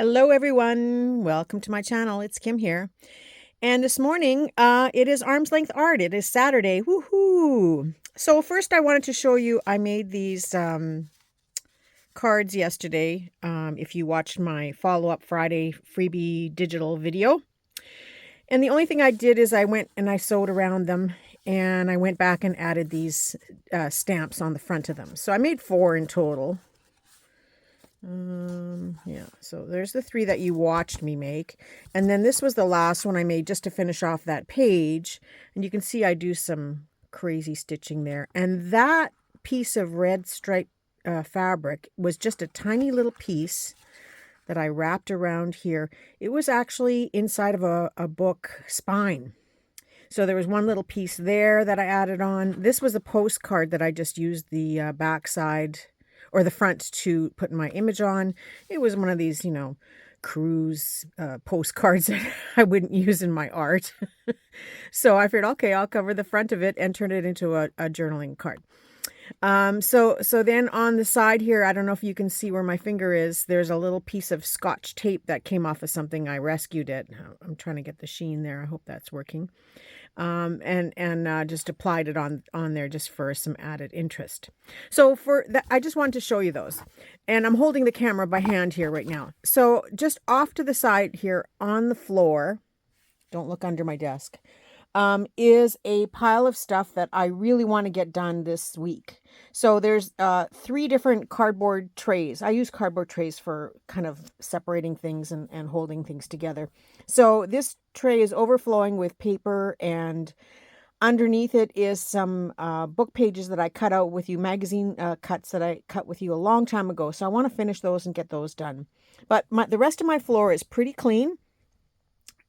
Hello everyone, welcome to my channel. It's Kim here. And this morning, it is arm's length art. It is Saturday. Woohoo! So first I wanted to show you, I made these cards yesterday. If you watched my follow-up Friday freebie digital video. And the only thing I did is I went and I sewed around them and I went back and added these stamps on the front of them. So I made 4 in total. Yeah, so there's the 3 that you watched me make, and then this was the last one I made just to finish off that page, and you can see I do some crazy stitching there. And that piece of red striped fabric was just a tiny little piece that I wrapped around here. It was actually inside of a book spine. So there was one little piece there that I added on. This was a postcard that I just used the backside or the front to put my image on. It was one of these, cruise postcards that I wouldn't use in my art. So I figured, okay, I'll cover the front of it and turn it into a journaling card. So then on the side here, I don't know if you can see where my finger is, there's a little piece of Scotch tape that came off of something. I rescued it. I'm trying to get the sheen there. I hope that's working. And just applied it on there just for some added interest. So for that, I just wanted to show you those. And I'm holding the camera by hand here right now. So just off to the side here on the floor, don't look under my desk, is a pile of stuff that I really want to get done this week. So there's 3 different cardboard trays. I use cardboard trays for kind of separating things and holding things together. So this tray is overflowing with paper, and underneath it is some book pages that I cut out with you, magazine cuts that I cut with you a long time ago. So I want to finish those and get those done. But the rest of my floor is pretty clean.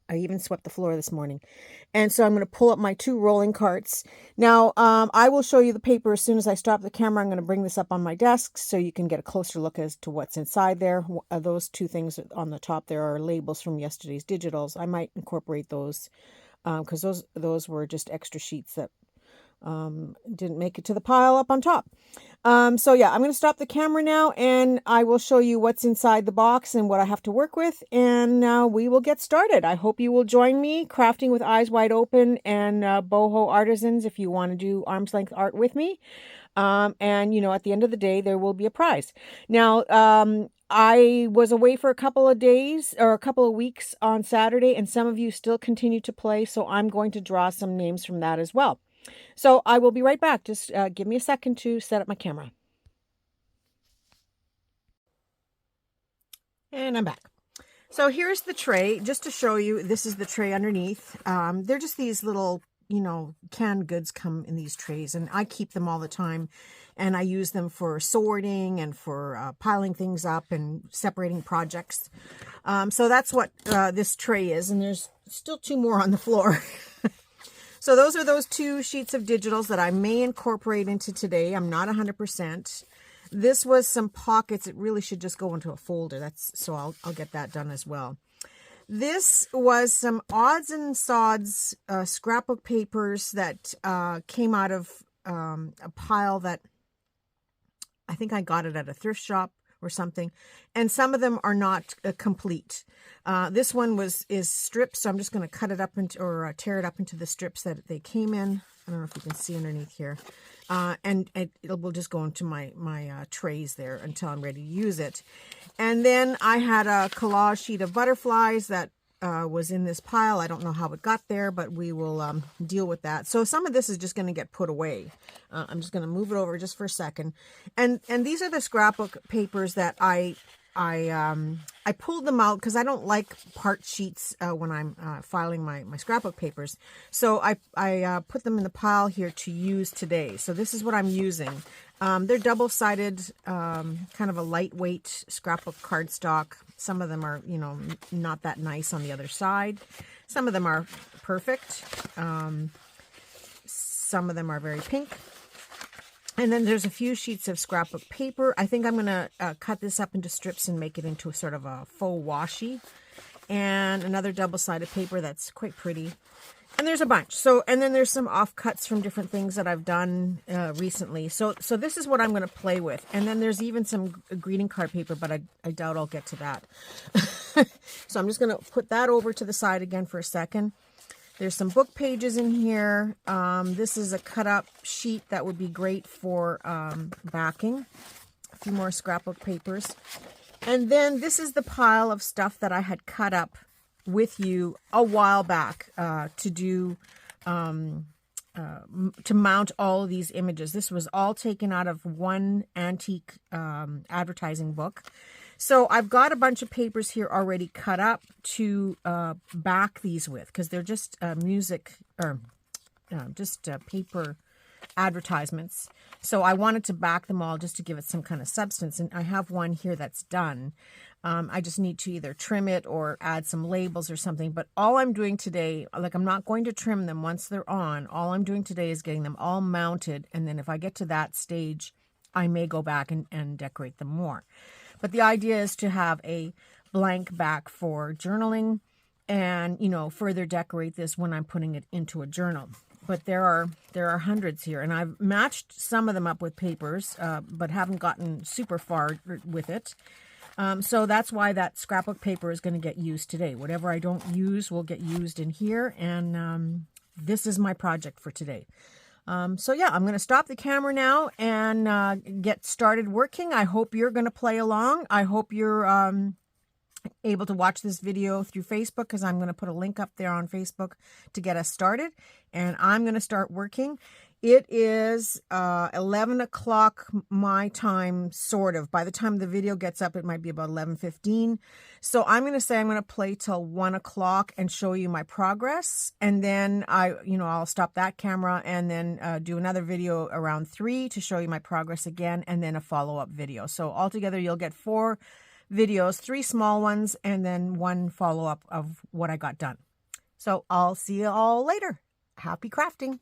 I even swept the floor this morning. And so I'm going to pull up my 2 rolling carts. Now, I will show you the paper as soon as I stop the camera. I'm going to bring this up on my desk so you can get a closer look as to what's inside there. Those 2 things on the top there are labels from yesterday's digitals. I might incorporate those because those were just extra sheets that didn't make it to the pile up on top. So yeah, I'm going to stop the camera now and I will show you what's inside the box and what I have to work with, and now we will get started. I hope you will join me crafting with eyes wide open, and boho artisans, if you want to do arm's length art with me. And at the end of the day there will be a prize. Now I was away for a couple of days or a couple of weeks on Saturday, and some of you still continue to play, so I'm going to draw some names from that as well. So I will be right back. Just give me a second to set up my camera. And I'm back. So here's the tray, just to show you. This is the tray underneath. They're just these little, canned goods come in these trays, and I keep them all the time. And I use them for sorting and for piling things up and separating projects. So that's what this tray is. And there's still 2 more on the floor. So those are those 2 sheets of digitals that I may incorporate into today. I'm not 100%. This was some pockets. It really should just go into a folder. So I'll get that done as well. This was some odds and sods scrapbook papers that came out of a pile that I think I got it at a thrift shop or something, and some of them are not complete. This one is strips, so I'm just going to cut it up or tear it up into the strips that they came in. I don't know if you can see underneath here, and it will just go into my trays there until I'm ready to use it. And then I had a collage sheet of butterflies that was in this pile. I don't know how it got there, but we will deal with that. So some of this is just going to get put away. I'm just going to move it over just for a second. And these are the scrapbook papers that I pulled them out because I don't like part sheets when I'm filing my scrapbook papers. So I put them in the pile here to use today. So this is what I'm using. They're double-sided, kind of a lightweight scrapbook cardstock. Some of them are, not that nice on the other side. Some of them are perfect. Some of them are very pink. And then there's a few sheets of scrapbook paper. I think I'm going to cut this up into strips and make it into a sort of a faux washi. And another double-sided paper that's quite pretty. And there's a bunch. So, and then there's some offcuts from different things that I've done recently. So this is what I'm going to play with. And then there's even some greeting card paper, but I doubt I'll get to that. So I'm just going to put that over to the side again for a second. There's some book pages in here. This is a cut up sheet that would be great for backing. A few more scrapbook papers. And then this is the pile of stuff that I had cut up with you a while back to do to mount all of these images. This was all taken out of one antique advertising book. So I've got a bunch of papers here already cut up to back these with, because they're just paper advertisements. So I wanted to back them all just to give it some kind of substance. And I have one here that's done. I just need to either trim it or add some labels or something. But all I'm doing today, like I'm not going to trim them once they're on. All I'm doing today is getting them all mounted. And then if I get to that stage, I may go back and decorate them more. But the idea is to have a blank back for journaling and, you know, further decorate this when I'm putting it into a journal. But there are hundreds here, and I've matched some of them up with papers, but haven't gotten super far with it. So that's why that scrapbook paper is going to get used today. Whatever I don't use will get used in here, and this is my project for today. So yeah, I'm going to stop the camera now and get started working. I hope you're going to play along. I hope you're able to watch this video through Facebook, because I'm going to put a link up there on Facebook to get us started. And I'm going to start working. It is 11 o'clock my time, sort of. By the time the video gets up, it might be about 11:15. So I'm going to say I'm going to play till 1 o'clock and show you my progress. And then I'll stop that camera and then do another video around 3 to show you my progress again, and then a follow-up video. So altogether, you'll get 4 videos, 3 small ones, and then 1 follow-up of what I got done. So I'll see you all later. Happy crafting.